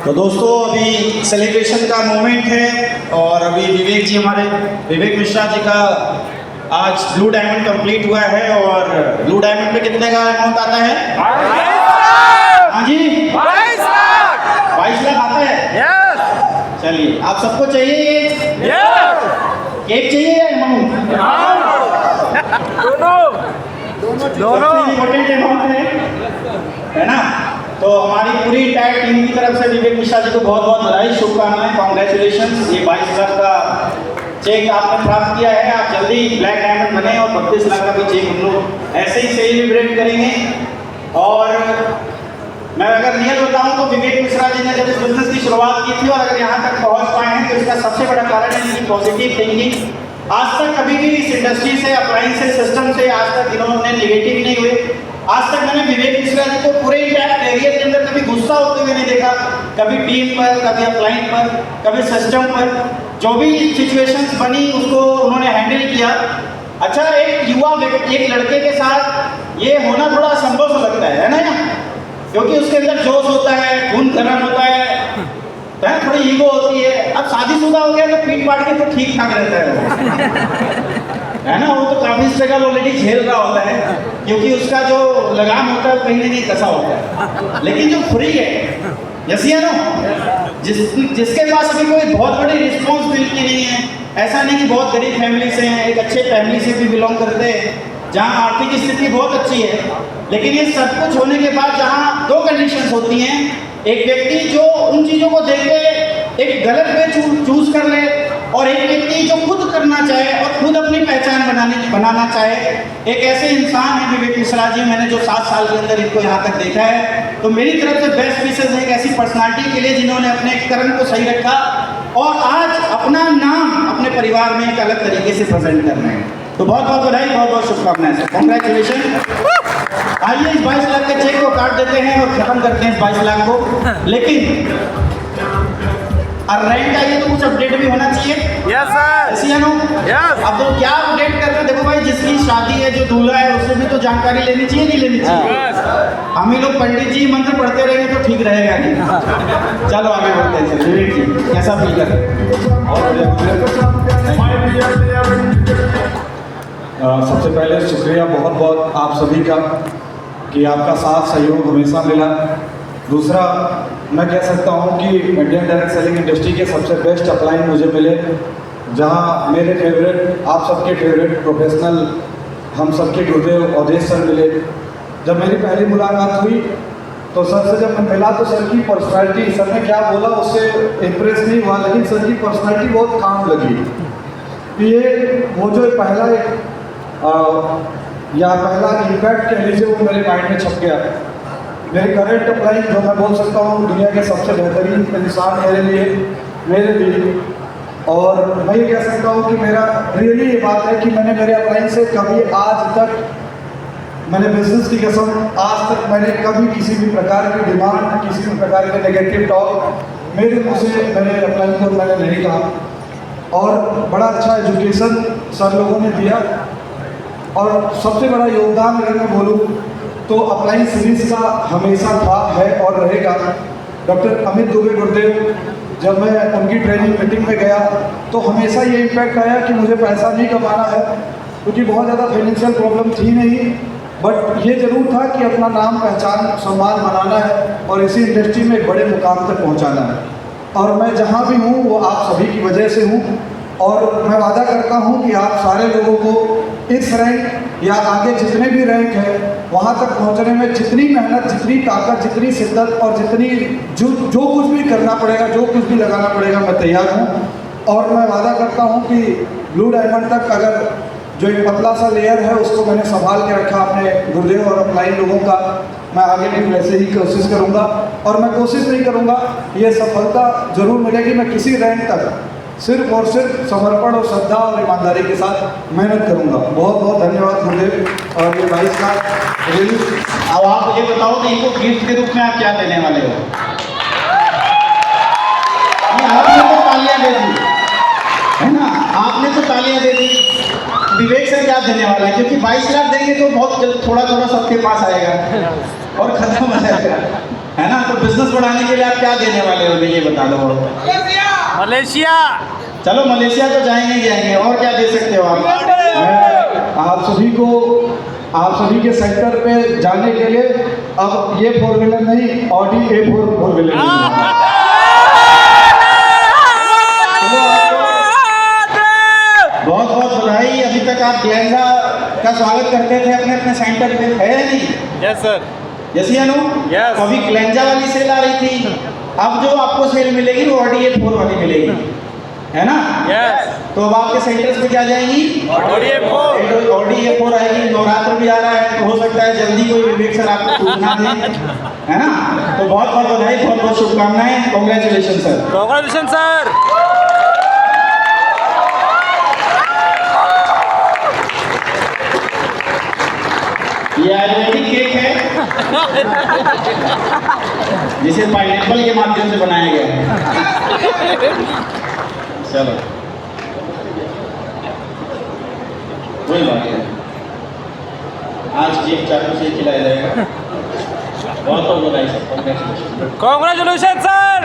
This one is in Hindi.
तो दोस्तों अभी सेलिब्रेशन का मोमेंट है और अभी विवेक जी हमारे विवेक मिश्रा जी का आज ब्लू डायमंड कंप्लीट हुआ है और ब्लू डायमंड में कितने का अमाउंट आता है? 22 हाँ जी 22 लाख आता है। यस चलिए आप सबको चाहिए ये यस केक चाहिए या अमाउंट? दोनों इम्पोर्टेंट अमाउंट है ना। तो हमारी पूरी इंटायर टीम की तरफ से विवेक मिश्रा जी को बहुत बहुत बधाई, शुभकामनाएं, कॉन्ग्रेचुलेशन। ये 22 लाख का चेक आपने प्राप्त किया है। आप जल्दी ब्लैक डायमंड बने और 32 लाख का भी चेक हम लोग ऐसे ही सेलिब्रेट करेंगे। और मैं अगर रियल बताऊं तो विवेक मिश्रा जी ने जब इस बिजनेस की शुरुआत की थी और अगर यहाँ तक पहुँच पाए हैं तो इसका सबसे बड़ा कारण है इनकी पॉजिटिव थिंकिंग। आज तक कभी भी इस इंडस्ट्री से, अप्लायंसेस सिस्टम से आज तक इन्होंने नेगेटिव नहीं हुए। आज तक मैंने विवेक मिश्रा जी को पूरे इंटायर कैरियर के अंदर कभी गुस्सा होते हुए नहीं देखा, कभी टीम पर, कभी अप्लाइंट पर, कभी सिस्टम पर। जो भी सिचुएशंस बनी उसको उन्होंने हैंडल किया। अच्छा, एक युवा व्यक्ति, एक लड़के के साथ ये होना थोड़ा असंभव सा लगता है ना, क्योंकि उसके अंदर जोश होता है, खून गर्म होता है, थोड़ी ईगो होती है। अब शादीशुदा हो गया तो पीट पाट के तो ठीक ठाक रहता है ना। वो तो काफी स्ट्रगल ऑलरेडी झेल रहा होता है क्योंकि उसका जो लगाम होता है कहीं ना कहीं कसा होता है। लेकिन जो फ्री है जैसी है ना, जिसके पास अभी कोई बहुत बड़ी रिस्पॉन्सिबिलिटी नहीं है, ऐसा नहीं कि बहुत गरीब फैमिली से हैं, एक अच्छे फैमिली से भी बिलोंग करते हैं जहाँ आर्थिक स्थिति बहुत अच्छी है, लेकिन ये सब कुछ होने के बाद जहाँ दो कंडीशंस होती हैं, एक व्यक्ति जो उन चीज़ों को देख के एक गलत वे चूज कर ले और एक व्यक्ति जो खुद करना चाहे और खुद अपनी पहचान बनाना चाहे। एक ऐसे इंसान है विवेक मिश्रा जी, मैंने जो 7 साल के अंदर इनको यहाँ तक देखा है, तो मेरी तरफ से बेस्ट विशेष है एक ऐसी पर्सनालिटी के लिए जिन्होंने अपने कर्म को सही रखा और आज अपना नाम अपने परिवार में एक अलग तरीके से प्रेजेंट कर रहे हैं। तो बहुत बहुत बधाई, बहुत बहुत शुभकामनाएं सर, कॉन्ग्रेचुलेशन। आइए इस 22 लाख के चेक को काट देते हैं और खत्म करते हैं इस 22 लाख को। लेकिन रैंक का ये तो कुछ अपडेट भी होना चाहिए। यस सर ऐसी है ना। यस अब तो क्या अपडेट कर रहे हैं? देखो भाई, जिसकी शादी है, जो दूल्हा है, उससे भी तो जानकारी लेनी चाहिए, नहीं लेनी चाहिए? हम ही लोग पंडित जी मंत्र पढ़ते रहेंगे तो ठीक रहेगा नहीं। चलो आगे बढ़ते हैं सर। विवेक जी कैसा फील कर? सबसे पहले शुक्रिया बहुत बहुत आप सभी का कि आपका साथ सहयोग हमेशा मिला। दूसरा, मैं कह सकता हूं कि इंडियन डायरेक्ट सेलिंग इंडस्ट्री के सबसे बेस्ट अप्लाइन मुझे मिले, जहां मेरे फेवरेट, आप सबके फेवरेट प्रोफेशनल, हम सबके गुरुदेव अवधेश सर मिले। जब मेरी पहली मुलाकात हुई तो सर से जब मैं मिला तो सर की पर्सनैलिटी, सर ने क्या बोला उससे इम्प्रेस नहीं हुआ, लेकिन सर की पर्सनैलिटी बहुत काम लगी। ये वो जो पहला इम्पैक्ट कह लीजिए वो मेरे माइंड में छप गया। मेरे करंट अप्लाइन जो मैं बोल सकता हूँ दुनिया के सबसे बेहतरीन इंसान मेरे लिए, और मैं ये कह सकता हूँ कि मेरा रियली ये बात है कि मैंने मेरे अप्लाइन से कभी आज तक, मैंने बिजनेस की कसम, आज तक मैंने कभी किसी भी प्रकार की डिमांड, किसी भी प्रकार के नेगेटिव टॉक मेरे मुँह से मेरे अप्लाइन को मैंने नहीं कहा। और बड़ा अच्छा एजुकेशन सर लोगों ने दिया। और सबसे बड़ा योगदान अगर मैं बोलूँ तो अप्लाइन सीरीज का हमेशा था, है और रहेगा। डॉक्टर अमित दुबे गुरुदेव, जब मैं उनकी ट्रेनिंग मीटिंग में गया तो हमेशा ये इम्पैक्ट आया कि मुझे पैसा नहीं कमाना है, क्योंकि बहुत ज़्यादा फाइनेंशियल प्रॉब्लम थी नहीं, बट ये ज़रूर था कि अपना नाम, पहचान, सम्मान बनाना है और इसी इंडस्ट्री में एक बड़े मुकाम तक पहुँचाना है। और मैं जहाँ भी हूँ वो आप सभी की वजह से हूँ, और मैं वादा करता हूँ कि आप सारे लोगों को इस रैंक या आगे जितने भी रैंक है वहाँ तक पहुँचने में जितनी मेहनत, जितनी ताकत, जितनी शिद्दत और जितनी जो कुछ भी करना पड़ेगा, जो कुछ भी लगाना पड़ेगा, मैं तैयार हूँ। और मैं वादा करता हूँ कि ब्लू डायमंड तक अगर जो एक पतला सा लेयर है उसको मैंने संभाल के रखा अपने गुरुदेव और अप्लाइन लोगों का, मैं आगे भी वैसे ही कोशिश करूँगा। और मैं कोशिश नहीं करूँगा, ये सफलता ज़रूर मिलेगी। मैं किसी रैंक तक सिर्फ और सिर्फ समर्पण और श्रद्धा और ईमानदारी के साथ मेहनत करूँगा। बहुत बहुत धन्यवाद गुरुदेव। और ये 22 लाख रिलीज। अब आप ये बताओ कि इनको गिफ्ट के रूप में आप क्या देने वाले हो? आपने तो तालियां दे दी है ना, आपने तो तालियां दे दी। विवेक सर क्या देने वाला है? क्योंकि 22 लाख देंगे तो बहुत थोड़ा थोड़ा सबके पास आएगा और खत्म हो जाएगा। है ना? तो बिजनेस बढ़ाने के लिए आप क्या देने वाले हो ये बता दो। मलेशिया। चलो मलेशिया तो जाएंगे ही जाएंगे, और क्या दे सकते हो आप? मैं आप सभी के सेक्टर पे जाने के लिए अब ये 4 व्हीलर नहीं, ऑडी A4 4 व्हीलर बहुत बहुत बधाई। अभी तक आप ग्लेंजा का स्वागत करते थे अपने अपने सेंटर पे, है या नहीं? Yes sir. जैसी अनु Yes. तो अभी ग्लेंजा वाली सेल आ रही थी, अब जो आपको सेल मिलेगी वो ऑडी A4 वाली मिलेगी, है ना? यस। तो अब आपके सेंटर्स पे क्या जाएंगी? Audi A4। ऑडी A4 आएगी। नवरात्र भी आ रहा है, तो हो सकता है जल्दी कोई विवेक सर आपको सूचना दें, है ना? तो बहुत बहुत बधाई, बहुत बहुत शुभकामनाएं, कॉन्ग्रेचुलेशन सर। Congratulation sir. ये आयुर्वेदिक केक है जिसे पाइनएप्पल के माध्यम से बनाया गया है। चलो कोई बात नहीं, आज केक चाकू से खिलाया जाएगा। बहुत बहुत बधाई सर, कांग्रेचुलेशन सर।